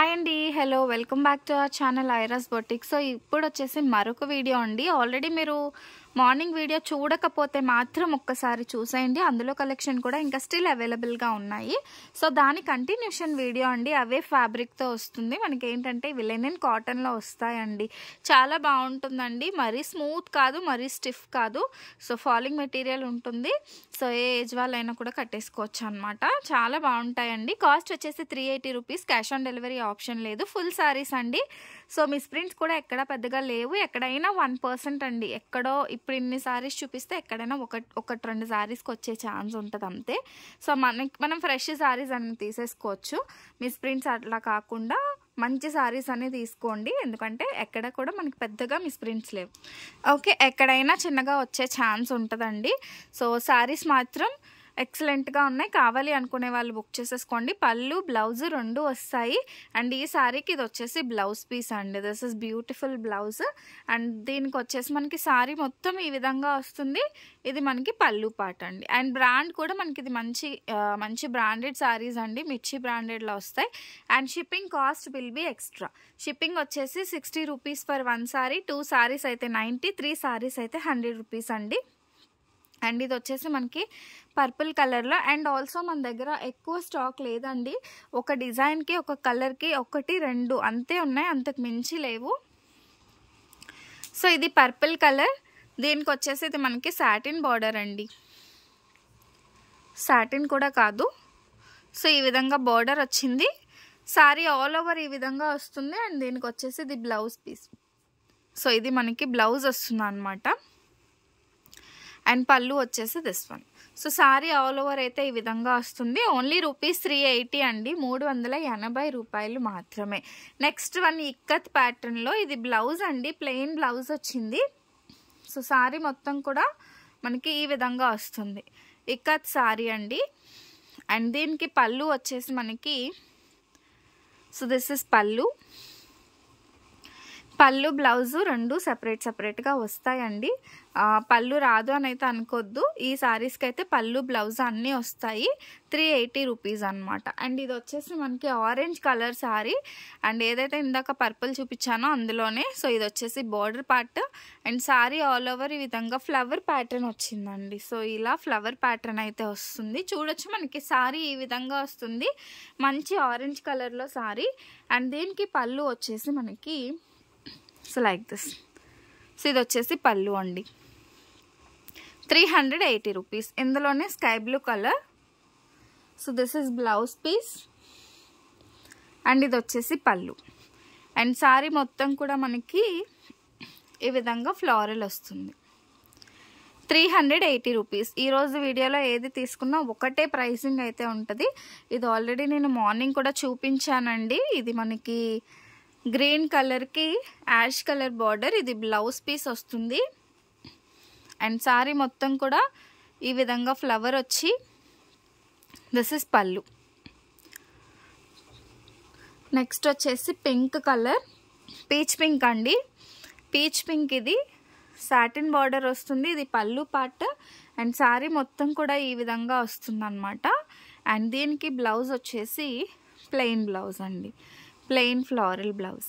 Hi అండి, hello, welcome back to our channel ఐరాస్ boutique. So ఇప్పుడు వచ్చేసి మరొక వీడియో అండి. ఆల్రెడీ మీరు మార్నింగ్ వీడియో చూడకపోతే మాత్రం ఒక్కసారి చూసేయండి. అందులో కలెక్షన్ కూడా ఇంకా స్టిల్ అవైలబుల్గా ఉన్నాయి. సో దాని కంటిన్యూషన్ వీడియో అండి. అవే ఫ్యాబ్రిక్తో వస్తుంది. మనకి ఏంటంటే ఇవి లెనిన్ కాటన్లో వస్తాయండి. చాలా బాగుంటుందండి. మరీ స్మూత్ కాదు, మరీ స్టిఫ్ కాదు. సో ఫాలింగ్ మెటీరియల్ ఉంటుంది. సో ఏ ఏజ్ వాళ్ళైనా కూడా కట్టేసుకోవచ్చు అనమాట. చాలా బాగుంటాయండి. కాస్ట్ వచ్చేసి 380 rupees. Cash on delivery option లేదు. ఫుల్ సారీస్ అండి. సో మిస్ ప్రింట్స్ కూడా ఎక్కడ పెద్దగా లేవు. ఎక్కడైనా 1% అండి. ఎక్కడో ఇప్పుడు ఇన్ని సారీస్ చూపిస్తే ఎక్కడైనా ఒకటి రెండు సారీస్కి వచ్చే ఛాన్స్ ఉంటుంది అంతే. సో మనం ఫ్రెష్ సారీస్ అన్ని తీసేసుకోవచ్చు. మిస్ ప్రింట్స్ అట్లా కాకుండా మంచి సారీస్ అన్ని తీసుకోండి. ఎందుకంటే ఎక్కడ కూడా మనకి పెద్దగా మిస్ ప్రింట్స్ లేవు. ఓకే, ఎక్కడైనా చిన్నగా వచ్చే ఛాన్స్ ఉంటుందండి. సో సారీస్ మాత్రం ఎక్సలెంట్గా ఉన్నాయి. కావాలి అనుకునే వాళ్ళు బుక్ చేసేసుకోండి. పళ్ళు బ్లౌజ్ రెండు వస్తాయి. అండ్ ఈ సారీకి ఇది వచ్చేసి బ్లౌజ్ పీస్ అండి. This is beautiful blouse. And దీనికి వచ్చేసి మనకి సారీ మొత్తం ఈ విధంగా వస్తుంది. ఇది మనకి పళ్ళు పాట అండి. అండ్ బ్రాండ్ కూడా మనకి ఇది మంచి బ్రాండెడ్ సారీస్ అండి. మిర్చి బ్రాండెడ్లో వస్తాయి. And shipping cost will be extra. Shipping వచ్చేసి 60 రూపీస్ ఫర్ 1 సారీ. 2 సారీస్ అయితే 90, 3 సారీస్ అయితే 100 రూపీస్ అండి. అండ్ ఇది వచ్చేసి మనకి పర్పుల్ కలర్లో. అండ్ ఆల్సో మన దగ్గర ఎక్కువ స్టాక్ లేదండి. ఒక డిజైన్కి ఒక కలర్కి 1, 2 అంతే ఉన్నాయి, అంతకు మించి లేవు. సో ఇది పర్పుల్ కలర్. దీనికి వచ్చేసి ఇది మనకి సాటిన్ బార్డర్ అండి. సాటిన్ కూడా కాదు. సో ఈ విధంగా బార్డర్ వచ్చింది. సారీ ఆల్ ఓవర్ ఈ విధంగా వస్తుంది. అండ్ దీనికి వచ్చేసి ఇది బ్లౌజ్ పీస్. సో ఇది మనకి బ్లౌజ్ వస్తుంది అనమాట. అండ్ పళ్ళు వచ్చేసి this one. So sorry all over అయితే ఈ విధంగా వస్తుంది. ఓన్లీ రూపీస్ 380 అండి. 380 రూపాయలు మాత్రమే. నెక్స్ట్ వన్ ఇక్కత్ ప్యాటర్న్లో. ఇది బ్లౌజ్ అండి. ప్లెయిన్ బ్లౌజ్ వచ్చింది. సో సారీ మొత్తం కూడా మనకి ఈ విధంగా వస్తుంది. ఇక్కత్ సారీ అండి. అండ్ దీనికి పళ్ళు వచ్చేసి మనకి, సో దిస్ ఇస్ పళ్ళు. పళ్ళు బ్లౌజు రెండు సపరేట్గా వస్తాయండి. పళ్ళు రాదు అని అయితే అనుకోద్దు. ఈ సారీస్కి అయితే పళ్ళు బ్లౌజ్ అన్నీ వస్తాయి. 380 రూపీస్ అనమాట. అండ్ ఇది వచ్చేసి మనకి ఆరెంజ్ కలర్ సారీ. అండ్ ఏదైతే ఇందాక పర్పుల్ చూపించానో అందులోనే. సో ఇది వచ్చేసి border part. And sorry all over ఈ విధంగా ఫ్లవర్ ప్యాటర్న్ వచ్చిందండి. సో ఇలా ఫ్లవర్ ప్యాటర్న్ అయితే వస్తుంది. చూడొచ్చు మనకి సారీ ఈ విధంగా వస్తుంది. మంచి ఆరెంజ్ కలర్లో సారీ. అండ్ దీనికి పళ్ళు వచ్చేసి మనకి సో లైక్ దిస్. సో ఇది వచ్చేసి పళ్ళు అండి. 380 రూపీస్. ఇందులోనే sky blue colour. So this is blouse piece. And ఇది వచ్చేసి పళ్ళు. అండ్ సారీ మొత్తం కూడా మనకి ఈ విధంగా ఫ్లోరల్ వస్తుంది. 380 రూపీస్. ఈరోజు వీడియోలో ఏది తీసుకున్నా ఒకటే ప్రైసింగ్ అయితే ఉంటుంది. ఇది ఆల్రెడీ నేను మార్నింగ్ కూడా చూపించానండి. ఇది మనకి గ్రీన్ కలర్కి యాష్ కలర్ బార్డర్. ఇది బ్లౌజ్ పీస్ వస్తుంది. అండ్ సారీ మొత్తం కూడా ఈ విధంగా ఫ్లవర్ వచ్చి దిస్ ఇస్ పళ్ళు. నెక్స్ట్ వచ్చేసి పింక్ కలర్, పీచ్ పింక్ అండి. Peach pink. ఇది సాటిన్ బార్డర్ వస్తుంది. ఇది పళ్ళు పార్ట్. అండ్ సారీ మొత్తం కూడా ఈ విధంగా వస్తుంది అనమాట. అండ్ దీనికి బ్లౌజ్ వచ్చేసి ప్లెయిన్ బ్లౌజ్ అండి. Plain floral blouse.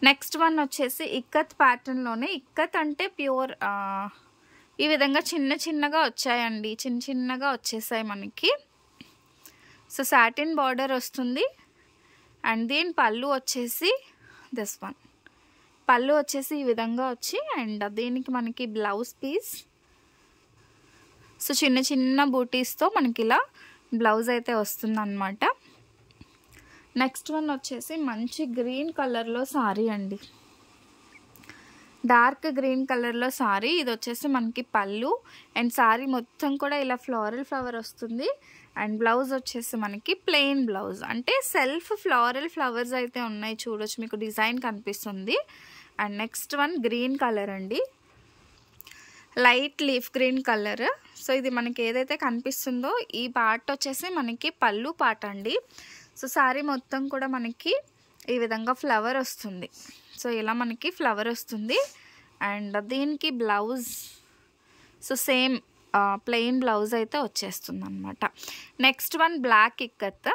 Next one వచ్చేసి ఇక్కత్ ప్యాటర్న్లోనే. ఇక్కత్ అంటే ప్యూర్ ఈ విధంగా చిన్నగా వచ్చాయండి. చిన్నగా వచ్చేసాయి మనకి. సో సాటిన్ బార్డర్ వస్తుంది. అండ్ దీని పళ్ళు వచ్చేసి దిస్ వన్. పళ్ళు వచ్చేసి ఈ విధంగా వచ్చి, అండ్ దీనికి మనకి బ్లౌజ్ పీస్. సో చిన్న బూటీస్తో మనకి ఇలా బ్లౌజ్ అయితే వస్తుంది అనమాట. నెక్స్ట్ వన్ వచ్చేసి మంచి గ్రీన్ కలర్లో సారీ అండి. డార్క్ గ్రీన్ కలర్లో సారీ. ఇది వచ్చేసి మనకి పళ్ళు. అండ్ సారీ మొత్తం కూడా ఇలా ఫ్లోరల్ ఫ్లవర్ వస్తుంది. అండ్ బ్లౌజ్ వచ్చేసి మనకి ప్లెయిన్ బ్లౌజ్. అంటే సెల్ఫ్ ఫ్లోరల్ ఫ్లవర్స్ అయితే ఉన్నాయి. చూడొచ్చు, మీకు డిజైన్ కనిపిస్తుంది. And next one green colour అండి. Light leaf green colour. So ఇది మనకి ఏదైతే కనిపిస్తుందో ఈ పార్ట్ వచ్చేసి మనకి పళ్ళు పార్ట్ అండి. సో సారీ మొత్తం కూడా మనకి ఈ విధంగా ఫ్లవర్ వస్తుంది. సో ఇలా మనకి ఫ్లవర్ వస్తుంది. అండ్ దీనికి blouse so same plain blouse అయితే వచ్చేస్తుంది అనమాట. Next one black ikat.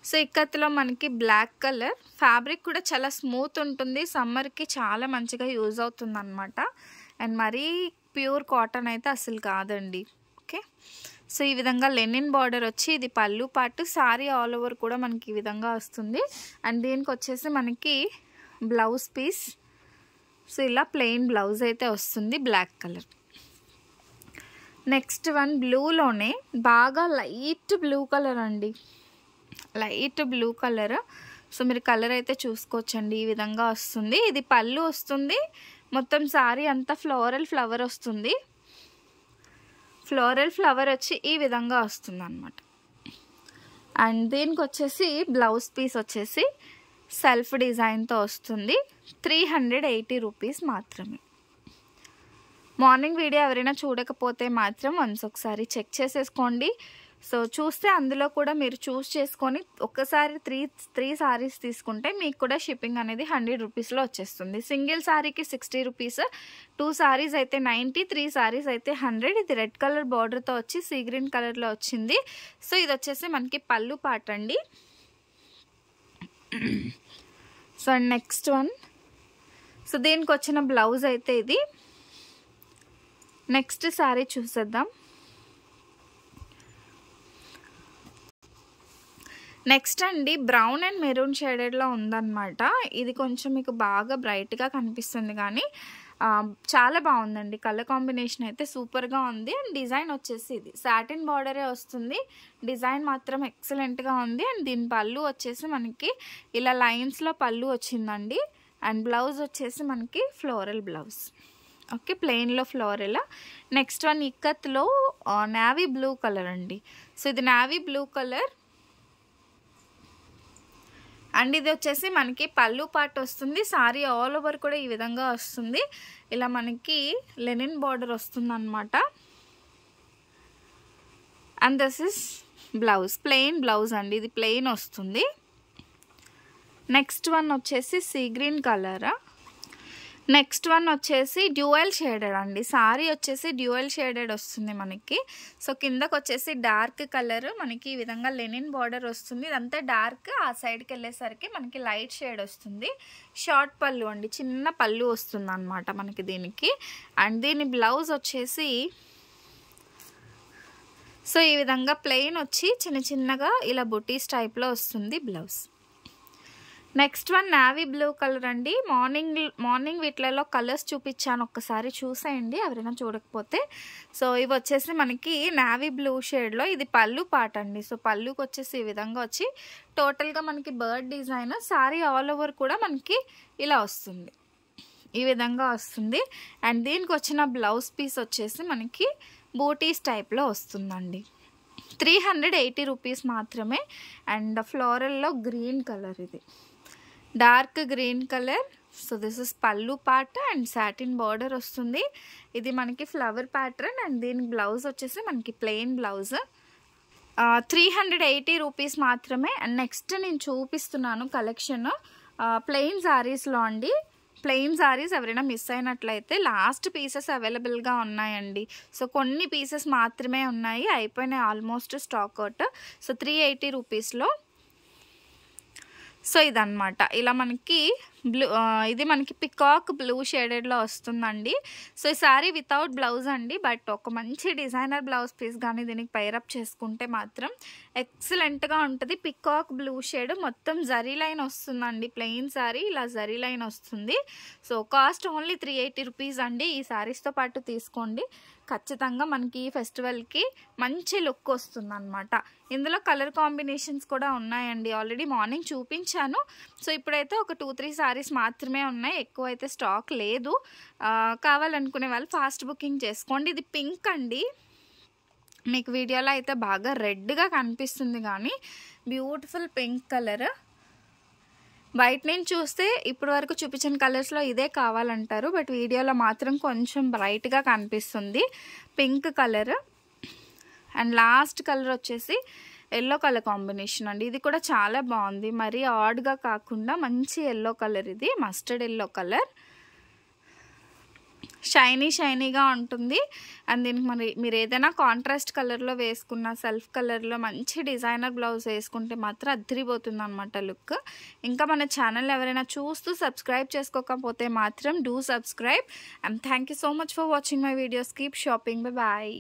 So ఇక్కత్లో మనకి బ్లాక్ కలర్, ఫ్యాబ్రిక్ కూడా చాలా స్మూత్ ఉంటుంది, సమ్మర్కి చాలా మంచిగా యూజ్ అవుతుంది అనమాట. అండ్ మరీ ప్యూర్ కాటన్ అయితే అసలు కాదండి. ఓకే, సో ఈ విధంగా లెనిన్ బార్డర్ వచ్చి ఇది పళ్ళు పాటు, సారీ ఆల్ ఓవర్ కూడా మనకి ఈ విధంగా వస్తుంది. అండ్ దీనికి వచ్చేసి మనకి బ్లౌజ్ పీస్, సో ఇలా ప్లెయిన్ బ్లౌజ్ అయితే వస్తుంది బ్లాక్ కలర్. నెక్స్ట్ వన్ బ్లూలోనే బాగా లైట్ బ్లూ కలర్ అండి, లైట్ బ్లూ కలర్. సో మీరు కలర్ అయితే చూసుకోవచ్చండి, ఈ విధంగా వస్తుంది. ఇది పళ్ళు వస్తుంది, మొత్తం సారీ అంతా ఫ్లోరల్ ఫ్లవర్ వస్తుంది. ఫ్లోరల్ ఫ్లవర్ వచ్చి ఈ విధంగా వస్తుంది అనమాట. అండ్ దీనికి వచ్చేసి బ్లౌజ్ పీస్ వచ్చేసి సెల్ఫ్ డిజైన్తో వస్తుంది. 380 రూపీస్ మాత్రమే. మార్నింగ్ వీడియో ఎవరైనా చూడకపోతే మాత్రం వన్స్ ఒకసారి చెక్ చేసేసుకోండి. సో చూస్తే అందులో కూడా మీరు చూస్ చేసుకొని ఒక్కసారి త్రీ సారీస్ తీసుకుంటే మీకు కూడా షిప్పింగ్ అనేది 100 రూపీస్లో వచ్చేస్తుంది. సింగిల్ సారీకి 60 రూపీస్, 2 సారీస్ అయితే 90, 3 సారీస్ అయితే 100. ఇది రెడ్ కలర్ బార్డర్తో వచ్చి సీ గ్రీన్ కలర్లో వచ్చింది. సో ఇది వచ్చేసి మనకి పళ్ళు పాట అండి. సో నెక్స్ట్ వన్, సో దీనికి వచ్చిన బ్లౌజ్ అయితే ఇది. నెక్స్ట్ సారీ చూసేద్దాం. నెక్స్ట్ అండి బ్రౌన్ అండ్ మెరూన్ షేడెడ్లో ఉందన్నమాట. ఇది కొంచెం మీకు బాగా బ్రైట్గా కనిపిస్తుంది కానీ చాలా బాగుందండి. కలర్ కాంబినేషన్ అయితే సూపర్గా ఉంది. అండ్ డిజైన్ వచ్చేసి ఇది సాటిన్ బార్డరే వస్తుంది. డిజైన్ మాత్రం ఎక్సలెంట్గా ఉంది. అండ్ దీని పళ్ళు వచ్చేసి మనకి ఇలా లైన్స్లో పళ్ళు వచ్చిందండి. అండ్ బ్లౌజ్ వచ్చేసి మనకి ఫ్లోరల్ బ్లౌజ్. ఓకే, ప్లెయిన్లో ఫ్లోరల్. నెక్స్ట్ వన్ ఇక్కత్లో నావీ బ్లూ కలర్ అండి. సో ఇది నావీ బ్లూ కలర్. అండ్ ఇది వచ్చేసి మనకి పళ్ళు పార్ట్ వస్తుంది. సారీ ఆల్ ఓవర్ కూడా ఈ విధంగా వస్తుంది. ఇలా మనకి లెనిన్ బార్డర్ వస్తుంది అనమాట. And this is blouse, plain blouse అండి, ఇది ప్లెయిన్ వస్తుంది. నెక్స్ట్ వన్ వచ్చేసి sea green colour. Next one వచ్చేసి డ్యూయల్ షేడెడ్ అండి. సారీ వచ్చేసి డ్యూయల్ షేడెడ్ వస్తుంది మనకి. సో కిందకు వచ్చేసి డార్క్ కలర్, మనకి ఈ విధంగా లెనిన్ బార్డర్ వస్తుంది. ఇదంతా డార్క్, ఆ సైడ్కి వెళ్ళేసరికి మనకి లైట్ షేడ్ వస్తుంది. షార్ట్ పళ్ళు అండి, చిన్న పళ్ళు వస్తుంది అనమాట మనకి దీనికి. అండ్ దీని బ్లౌజ్ వచ్చేసి సో ఈ విధంగా ప్లెయిన్ వచ్చి చిన్న చిన్నగా ఇలా బుటీస్ టైప్లో వస్తుంది blouse. Next one navy blue colour అండి. మార్నింగ్ వీటిలలో కలర్స్ చూపించాను, ఒక్కసారి చూసేయండి ఎవరైనా చూడకపోతే. సో ఇవి వచ్చేసి మనకి నావీ బ్లూ షేడ్లో, ఇది పళ్ళు పాట అండి. సో పళ్ళుకి వచ్చేసి ఈ విధంగా వచ్చి టోటల్గా మనకి bird design, sorry all over కూడా మనకి ఇలా వస్తుంది, ఈ విధంగా వస్తుంది. అండ్ దీనికి వచ్చిన బ్లౌజ్ పీస్ వచ్చేసి మనకి బూటీస్ టైప్లో వస్తుందండి. 380 రూపీస్ మాత్రమే. అండ్ ఫ్లోరల్లో గ్రీన్ కలర్, ఇది dark green colour. So this is పళ్ళు పార్ట్ అండ్ సాటిన్ బార్డర్ వస్తుంది. ఇది మనకి ఫ్లవర్ ప్యాటర్న్. అండ్ దీనికి బ్లౌజ్ వచ్చేసి మనకి ప్లెయిన్ బ్లౌజ్. 380 రూపీస్ మాత్రమే. అండ్ నెక్స్ట్ నేను చూపిస్తున్నాను కలెక్షన్ ప్లెయిన్ శారీస్లో అండి. ప్లెయిన్ శారీస్ ఎవరైనా మిస్ అయినట్లయితే లాస్ట్ పీసెస్ అవైలబుల్గా ఉన్నాయండి. సో కొన్ని పీసెస్ మాత్రమే ఉన్నాయి, అయిపోయినాయి ఆల్మోస్ట్ స్టాక్ అవుట్. సో 380 రూపీస్లో. సో ఇదన్నమాట, ఇలా మనకి ఇది మనకి పికాక్ బ్లూ షేడెడ్లో వస్తుందండి. సో ఈ సారీ వితౌట్ బ్లౌజ్ అండి, బట్ ఒక మంచి డిజైనర్ బ్లౌజ్ పీస్ కానీ దీనికి పైరప్ చేసుకుంటే మాత్రం ఎక్సలెంట్గా ఉంటుంది. పికాక్ బ్లూ షేడ్, మొత్తం జరీ లైన్ వస్తుందండి. ప్లెయిన్ సారీ ఇలా జరీ లైన్ వస్తుంది. సో కాస్ట్ ఓన్లీ 380 రూపీస్ అండి. ఈ సారీస్తో పాటు తీసుకోండి, ఖచ్చితంగా మనకి ఈ ఫెస్టివల్కి మంచి లుక్ వస్తుంది అనమాట. ఇందులో కలర్ కాంబినేషన్స్ కూడా ఉన్నాయండి, ఆల్రెడీ మార్నింగ్ చూపించాను. సో ఇప్పుడైతే ఒక 2-3 సారీస్ మాత్రమే ఉన్నాయి, ఎక్కువ అయితే స్టాక్ లేదు. కావాలనుకునే వాళ్ళు ఫాస్ట్ బుకింగ్ చేసుకోండి. ఇది పింక్ అండి, మీకు వీడియోలో అయితే బాగా రెడ్గా కనిపిస్తుంది కానీ బ్యూటిఫుల్ పింక్ కలర్. బయట నుంచి చూస్తే ఇప్పటి వరకు చూపించిన కలర్స్లో ఇదే కావాలంటారు, బట్ వీడియోలో మాత్రం కొంచెం బ్రైట్గా కనిపిస్తుంది pink colour. And last colour వచ్చేసి ఎల్లో కలర్ కాంబినేషన్ అండి. ఇది కూడా చాలా బాగుంది, మరీ ఆడ్గా కాకుండా మంచి ఎల్లో కలర్, ఇది మస్టర్డ్ ఎల్లో కలర్. షైనీగా ఉంటుంది. అండ్ దీనికి మరి మీరు ఏదైనా కాంట్రాస్ట్ కలర్లో వేసుకున్న, సెల్ఫ్ కలర్లో మంచి డిజైనర్ బ్లౌజ్ వేసుకుంటే మాత్రం అద్దరిపోతుంది అనమాట లుక్. ఇంకా మన ఛానల్ ఎవరైనా చూస్తూ సబ్స్క్రైబ్ చేసుకోకపోతే మాత్రం do subscribe. And thank you so much for watching my videos. Keep shopping. Bye.